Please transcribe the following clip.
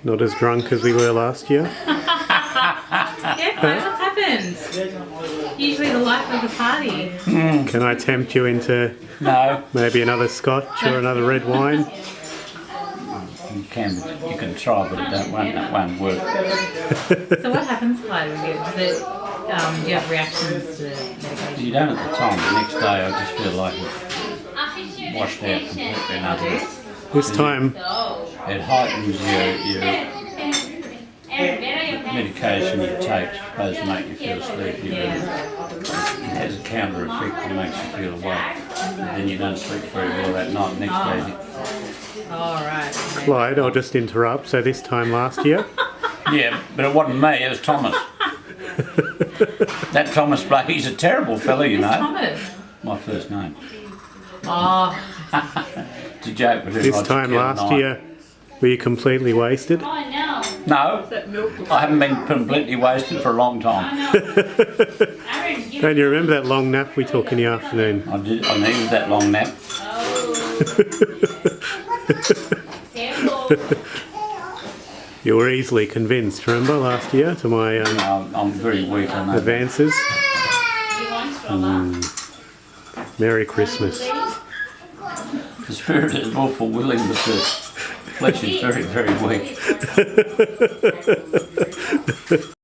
Not as drunk as we were last year. Yeah, Clyde, what's happened? Usually the life of the party. Can I tempt you into No, maybe another scotch or another red wine? you can try, but it won't work. So what happens, Clyde, when you do you have reactions to medication? You don't at the time. The next day, I just feel like it's washed out completely. Nothing. This time, It heightens your medication you take, supposed to make you feel sleepy, but it has a counter effect that makes you feel awake. Then you don't sleep very well that night. Next day, Alright. Clyde, I'll just interrupt. So this time last year, yeah, but it wasn't me. It was Thomas. That Thomas Blake, he's a terrible fella, you know. Thomas. My first name. Oh, It's a joke, but this time last year, were you completely wasted? No, I haven't been completely wasted for a long time. Don't you remember that long nap we took in the afternoon? I needed that long nap. You were easily convinced, remember, last year to my I'm very weak, I know. advances. Merry Christmas. The spirit is awful willing, but the flesh is very, very weak.